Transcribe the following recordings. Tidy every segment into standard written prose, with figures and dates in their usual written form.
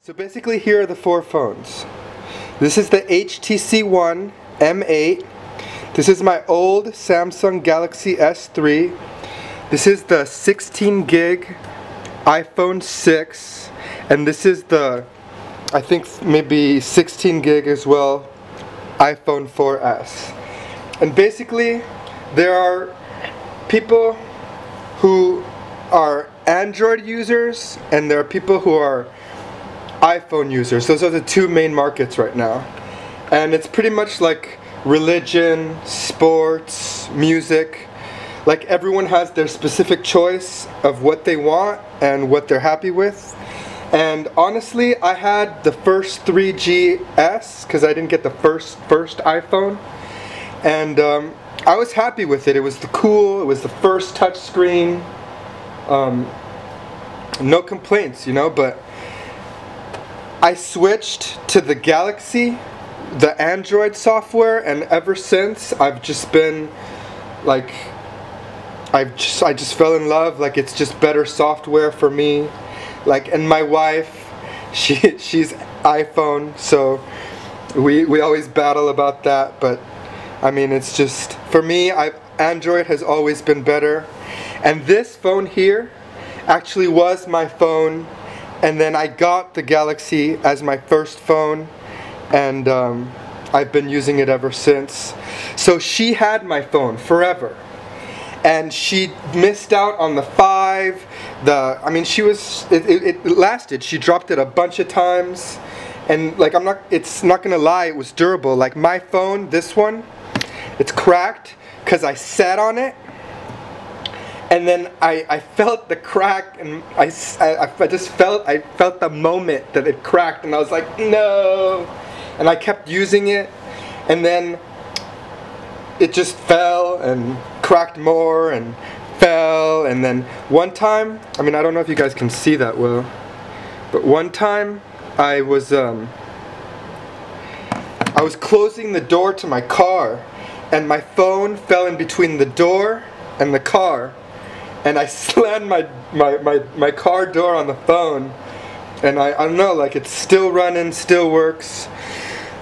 So basically here are the four phones. This is the htc1 M8. This is my old Samsung Galaxy S3. This is the 16 gig iPhone 6. And this is the, I think maybe 16 gig as well, iPhone 4S. And basically there are people who are Android users and there are people who are iPhone users. Those are the two main markets right now. And it's pretty much like religion, sports, music. Like everyone has their specific choice of what they want and what they're happy with. And honestly, I had the first 3GS because I didn't get the first iPhone. And I was happy with it. It was cool. It was the first touch screen. No complaints, you know, but I switched to the Galaxy, the Android software, and ever since I've just been like, I just fell in love. Like, it's just better software for me. Like, and my wife, she's iPhone, so we always battle about that. But I mean, it's just, for me, Android has always been better. And this phone here actually was my phone. And then I got the Galaxy as my first phone, and I've been using it ever since. So she had my phone forever, and she missed out on the 5. I mean, it lasted. She dropped it a bunch of times, and like it's not gonna lie, it was durable. Like my phone, this one, it's cracked because I sat on it. And then I felt the crack, and I felt the moment that it cracked, and I was like, no. And I kept using it, and then it just fell and cracked more and fell. And then one time, I mean, I don't know if you guys can see that well, but one time I was closing the door to my car, and my phone fell in between the door and the car. And I slammed my car door on the phone, and I don't know, like it's still running, still works.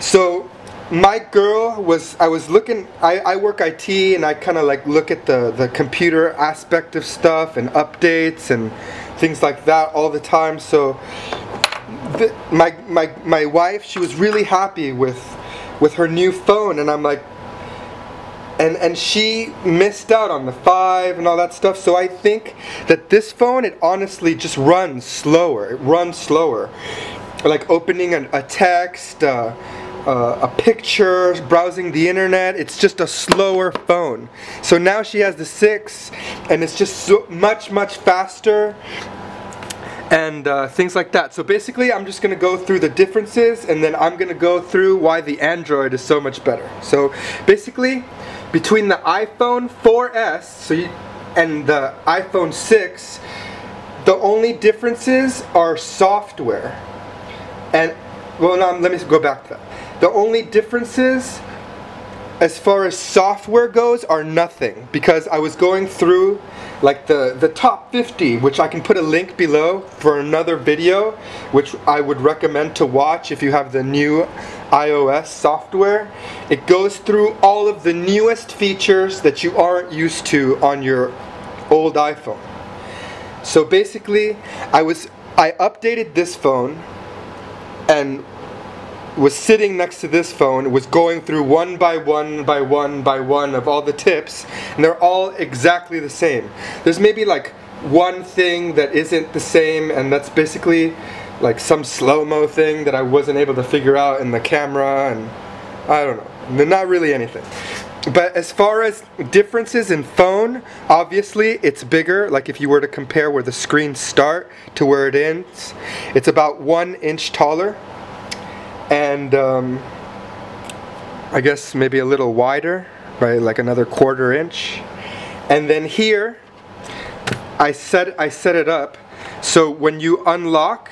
So my girl was, I work IT, and I kind of like look at the computer aspect of stuff and updates and things like that all the time. So my wife, she was really happy with her new phone, and I'm like, and she missed out on the 5 and all that stuff. So I think that this phone, it honestly just runs slower. It runs slower. Like opening a text, a picture, browsing the internet. It's just a slower phone. So now she has the 6, and it's just so much faster. And things like that. So basically I'm just going to go through the differences, and then I'm going to go through why the Android is so much better. So basically, between the iPhone 4S and the iPhone 6, the only differences are software. And, well, no, let me go back to that. The only differences as far as software goes are nothing, because I was going through like the top 50, which I can put a link below for another video, which I would recommend to watch if you have the new iOS software. It goes through all of the newest features that you aren't used to on your old iPhone. So basically, I updated this phone and was sitting next to this phone, was going through one by one of all the tips, and they're all exactly the same. There's maybe like one thing that isn't the same, and that's basically like some slow-mo thing that I wasn't able to figure out in the camera, and I don't know, not really anything. But as far as differences in phone, obviously it's bigger. Like if you were to compare where the screens start to where it ends, it's about 1 inch taller. And I guess maybe a little wider, right, like another 1/4 inch. And then here I set it up so when you unlock,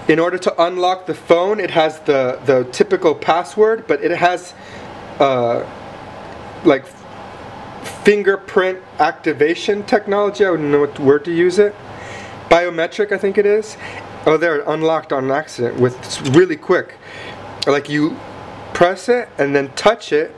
in order to unlock the phone, it has the typical password, but it has like fingerprint activation technology. I wouldn't know what word to use it. Biometric, I think it is. Oh, there, it unlocked on accident with, it's really quick. Like you press it and then touch it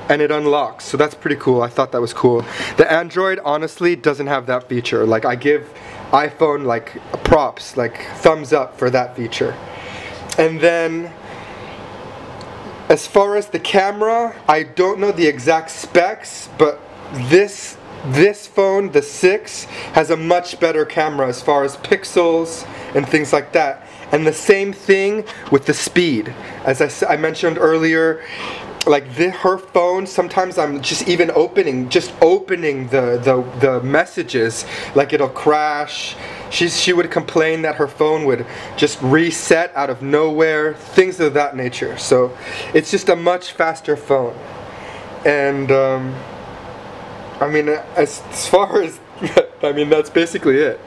and it unlocks. So that's pretty cool. I thought that was cool. The Android honestly doesn't have that feature. Like I give iPhone like props, like thumbs up for that feature. And then as far as the camera, I don't know the exact specs, but this phone, the 6, has a much better camera as far as pixels and things like that. And the same thing with the speed. As I mentioned earlier, like her phone, sometimes I'm just even opening the messages, like it'll crash. She would complain that her phone would just reset out of nowhere, things of that nature. So it's just a much faster phone. And I mean, as far as I mean, that's basically it.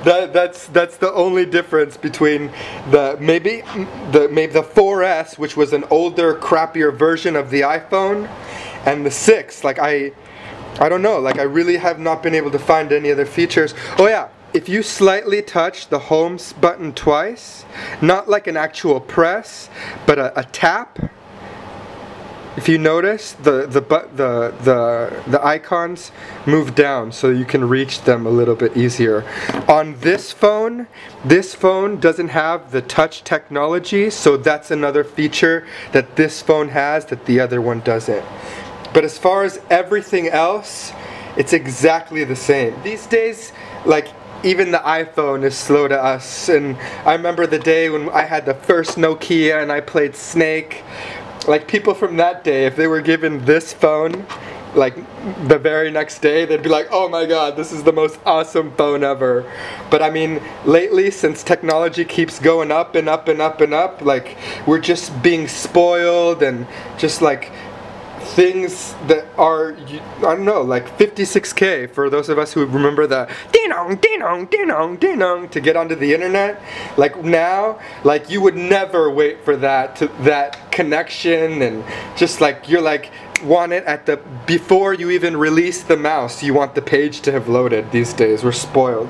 That's the only difference between maybe the 4S, which was an older, crappier version of the iPhone, and the 6. Like I don't know. Like I really have not been able to find any other features. Oh yeah, if you slightly touch the home button twice, not like an actual press, but a tap. If you notice, the icons move down so you can reach them a little bit easier. On this phone doesn't have the touch technology, so that's another feature that this phone has that the other one doesn't. But as far as everything else, it's exactly the same. These days, like, even the iPhone is slow to us, and I remember the day when I had the first Nokia and I played Snake. Like, people from that day, if they were given this phone, like the very next day, they'd be like, oh my god, this is the most awesome phone ever. But I mean, lately, since technology keeps going up and up and up and up, like, we're just being spoiled, and just like things that are, I don't know, like 56K for those of us who remember the ding-dong, ding-dong, ding-dong, ding-dong to get onto the internet. Like now, like you would never wait for that connection, and just like you're like want it at the before you even release the mouse, you want the page to have loaded. These days we're spoiled.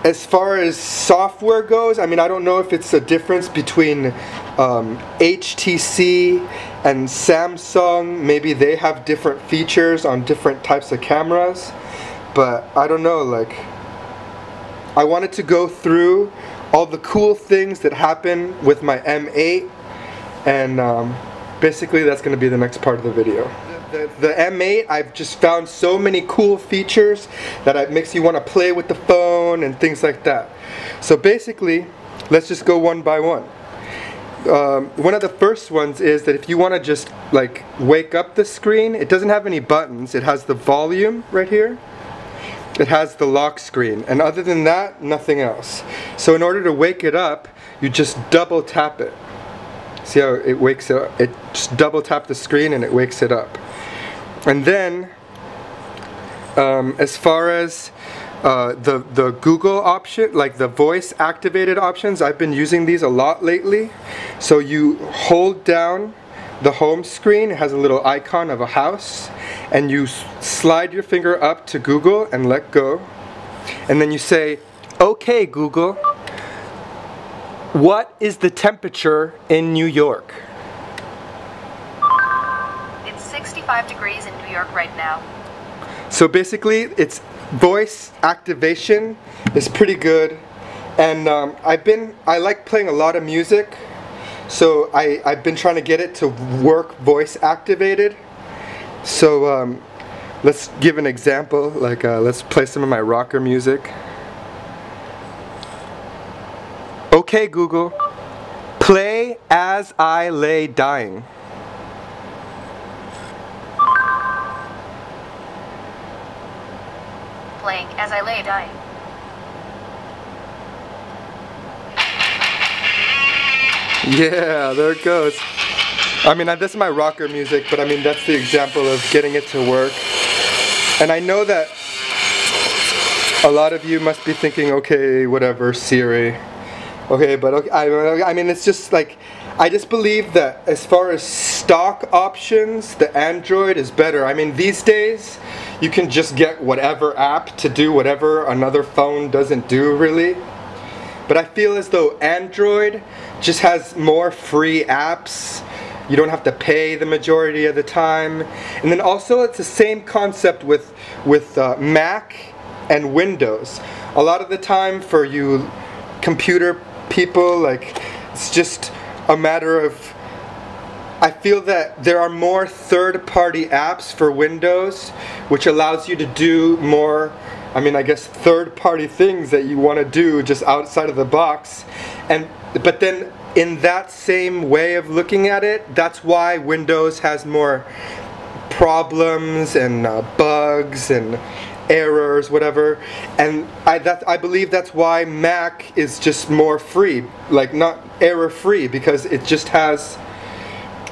As far as software goes, I mean, I don't know if it's a difference between HTC and Samsung. Maybe they have different features on different types of cameras, but I don't know, like, I wanted to go through all the cool things that happen with my M8, and basically that's going to be the next part of the video. The M8, I've just found so many cool features that it makes you want to play with the phone and things like that. So basically, let's just go one by one. One of the first ones is that if you want to just like wake up the screen, it doesn't have any buttons. It has the volume right here. It has the lock screen, and other than that, nothing else. So in order to wake it up, you just double tap it. See how it wakes it up? It just double tap the screen and it wakes it up. And then, as far as the Google option, like the voice activated options, I've been using these a lot lately. So you hold down the home screen, it has a little icon of a house, and you slide your finger up to Google and let go. And then you say, okay Google, what is the temperature in New York? 65 degrees in New York right now. So basically, its voice activation is pretty good, and I like playing a lot of music, so I've been trying to get it to work voice activated. So let's give an example. Like let's play some of my rocker music. Okay Google, play As I Lay Dying. Playing As I Lay Dying. Yeah, there it goes. I mean, this is my rocker music, but I mean, that's the example of getting it to work. And I know that a lot of you must be thinking, okay, whatever, Siri. Okay, but okay, I mean, it's just like, I just believe that as far as stock options, the Android is better. I mean, these days, you can just get whatever app to do whatever another phone doesn't do, really. But I feel as though Android just has more free apps. You don't have to pay the majority of the time. And then also it's the same concept with Mac and Windows. A lot of the time for you computer people, like, it's just a matter of, I feel that there are more third-party apps for Windows, which allows you to do more, I mean, I guess third-party things that you want to do just outside of the box. But then in that same way of looking at it, that's why Windows has more problems and bugs and errors, whatever. And I believe that's why Mac is just more free, like not error-free, because it just has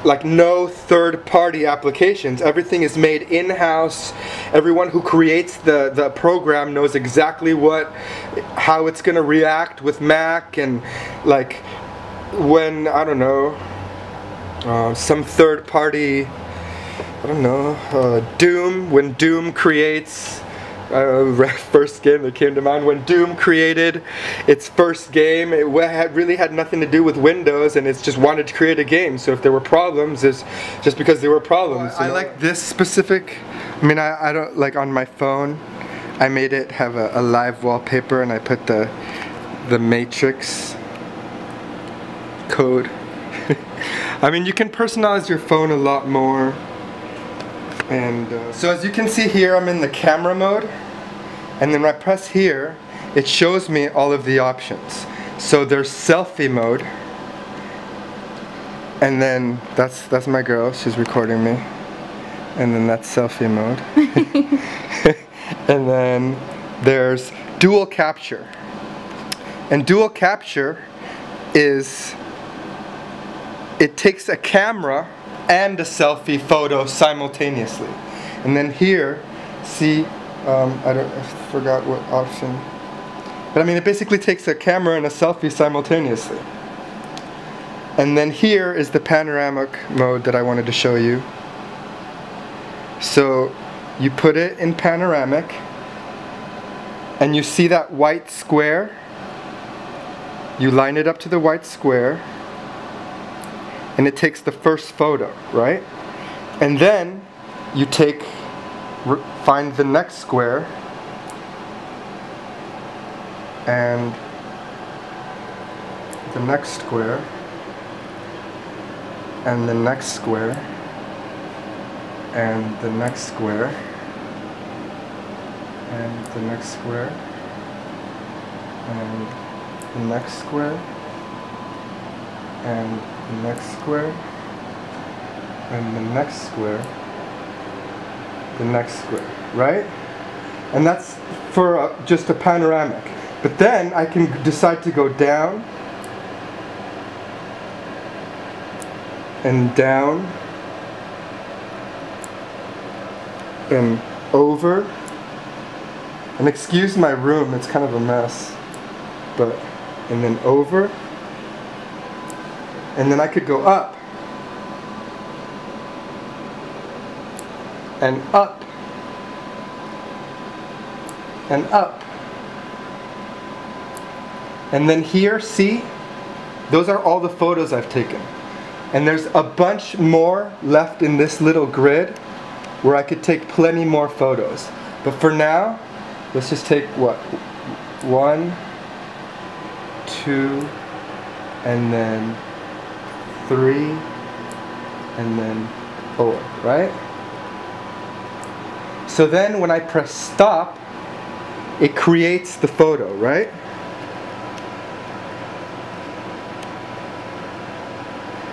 like no third-party applications. Everything is made in-house. Everyone who creates the program knows exactly how it's gonna react with Mac, and like when, I don't know, some third-party, I don't know, Doom, when Doom creates first game that came to mind, when Doom created its first game, it really had nothing to do with Windows, and it's just wanted to create a game. So if there were problems, it's just because there were problems. I like this specific, I mean, I don't, like on my phone, I made it have a live wallpaper, and I put the Matrix code. I mean, you can personalize your phone a lot more. And so as you can see here, I'm in the camera mode, and then when I press here, it shows me all of the options. So there's selfie mode, and then that's my girl, she's recording me, and then that's selfie mode. And then there's dual capture, and dual capture is, it takes a camera and a selfie photo simultaneously. And then here, see, I forgot what option, but I mean, it basically takes a camera and a selfie simultaneously. And then here is the panoramic mode that I wanted to show you. So you put it in panoramic, and you see that white square, you line it up to the white square, and it takes the first photo, right? And then you find the next square, and the next square, and the next square, and the next square, and the next square, and the next square, and the next square, and the next square, the next square, right? And that's for just a panoramic. But then I can decide to go down, and down, and over. And excuse my room, it's kind of a mess. But, and then over. And then I could go up, and up, and up. And then here, see? Those are all the photos I've taken. And there's a bunch more left in this little grid where I could take plenty more photos. But for now, let's just take what? 1, 2, and then 3, and then 4, right? So then when I press stop, it creates the photo, right?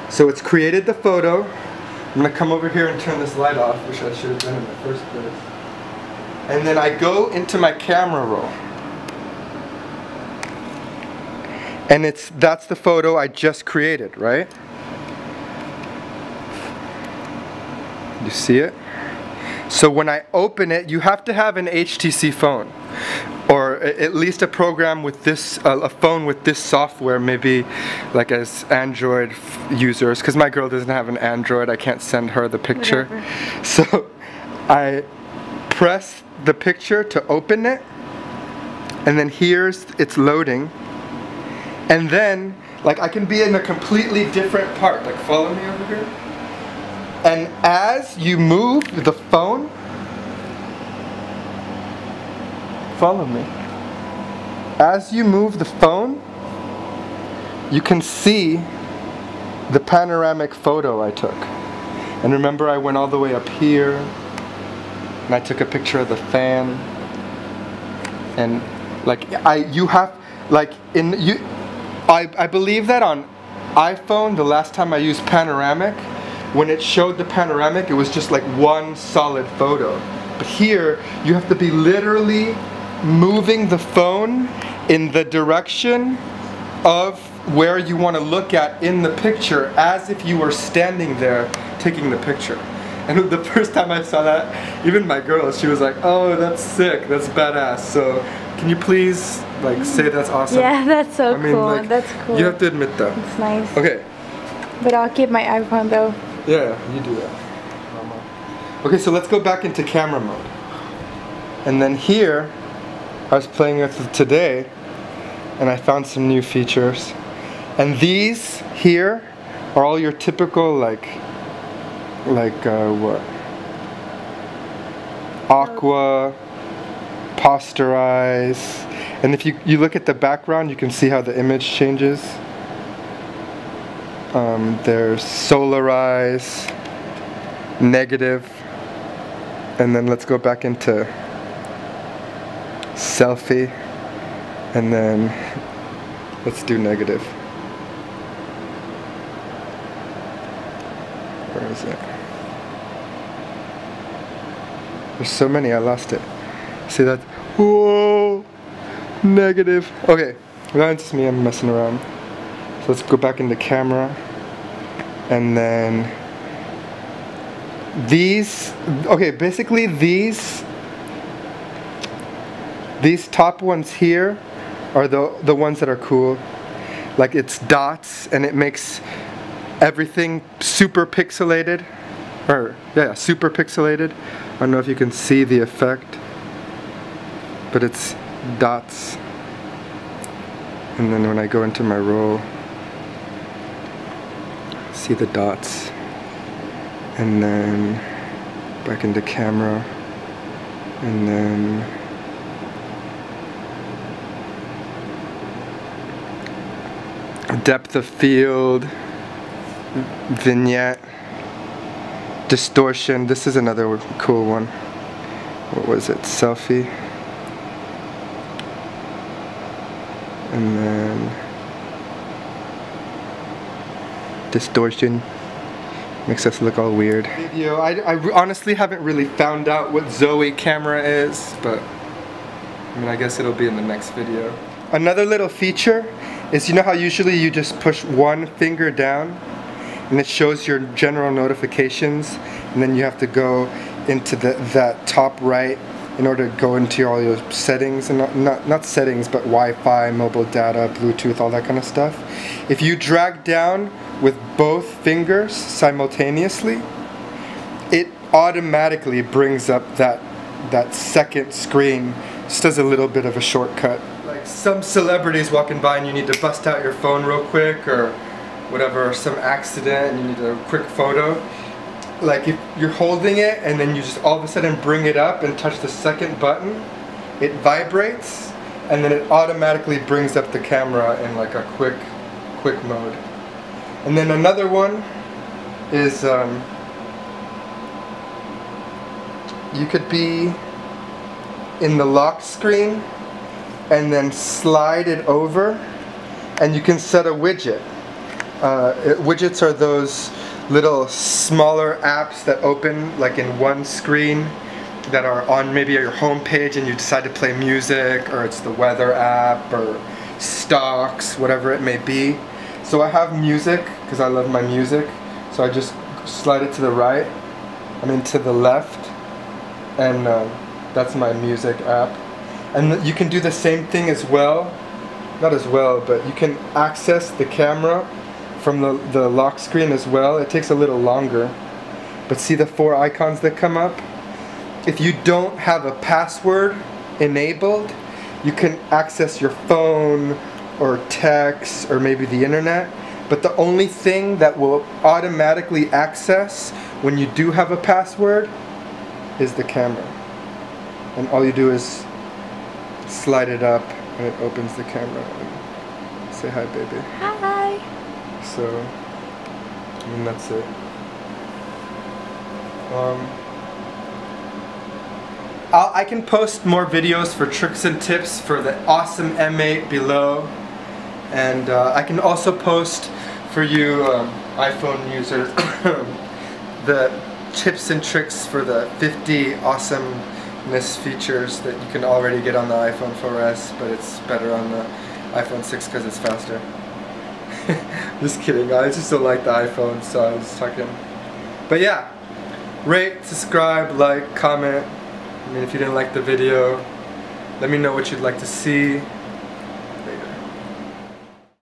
So it's created the photo. I'm going to come over here and turn this light off, which I should have done in the first place. And then I go into my camera roll. And that's the photo I just created, right? You see it? So when I open it, you have to have an HTC phone, or at least a program with this, a phone with this software, maybe like as Android users, because my girl doesn't have an Android, I can't send her the picture. Whatever. So I press the picture to open it, and then here's it's loading, and then like I can be in a completely different part. Like follow me over here. And as you move the phone, follow me. As you move the phone, you can see the panoramic photo I took. And remember, I went all the way up here and I took a picture of the fan. And like I believe that on iPhone, the last time I used panoramic, when it showed the panoramic, it was just like one solid photo. But here, you have to be literally moving the phone in the direction of where you want to look at in the picture, as if you were standing there taking the picture. And the first time I saw that, even my girl, she was like, "Oh, that's sick, that's badass." So can you please like say that's awesome? Yeah, that's so cool. Like, that's cool. You have to admit that. It's nice. Okay. But I'll keep my iPhone though. Yeah, you do that. Okay, so let's go back into camera mode. And then here, I was playing with it today, and I found some new features. And these here are all your typical what? Aqua, posterize. And if you look at the background, you can see how the image changes. There's solarize, negative, and then let's go back into selfie, and then let's do negative. Where is it? There's so many, I lost it. See that? Whoa! Negative. Okay, that's just me, I'm messing around. So let's go back into camera, and then these, okay, basically these top ones here are the ones that are cool. Like it's dots, and it makes everything super pixelated, or yeah, super pixelated. I don't know if you can see the effect, but it's dots. And then when I go into my roll, see the dots, and then back into camera, and then depth of field, vignette, distortion. This is another cool one. What was it? Selfie. And then distortion. Makes us look all weird. Video. I honestly haven't really found out what Zoe camera is, but I mean, I guess it'll be in the next video. Another little feature is, you know how usually you just push one finger down and it shows your general notifications, and then you have to go into that top right in order to go into all your settings, and not settings, but Wi-Fi, mobile data, Bluetooth, all that kind of stuff. If you drag down with both fingers simultaneously, it automatically brings up that second screen, just as a little bit of a shortcut. Like some celebrities walking by and you need to bust out your phone real quick, or whatever, some accident and you need a quick photo. Like if you're holding it and then you just all of a sudden bring it up and touch the second button, it vibrates and then it automatically brings up the camera in like a quick mode. And then another one is you could be in the lock screen and then slide it over, and you can set a widget. Widgets are those little smaller apps that open like in one screen that are on maybe your home page, and you decide to play music, or it's the weather app, or stocks, whatever it may be. So I have music because I love my music, so I just slide it to the right, to the left, and that's my music app. And you can do the same thing as well, not as well, but you can access the camera from the lock screen as well. It takes a little longer, but see the 4 icons that come up? if you don't have a password enabled, you can access your phone or text or maybe the internet, but the only thing that will automatically access when you do have a password is the camera. And all you do is slide it up and it opens the camera. And say hi, baby. Hi. So, and that's it. I can post more videos for tricks and tips for the awesome M8 below, and I can also post for you iPhone users the tips and tricks for the 50 awesomeness features that you can already get on the iPhone 4S, but it's better on the iPhone 6 because it's faster. Just kidding, I just don't like the iPhone, so I was talking. But yeah, rate, subscribe, like, comment. I mean, if you didn't like the video, let me know what you'd like to see.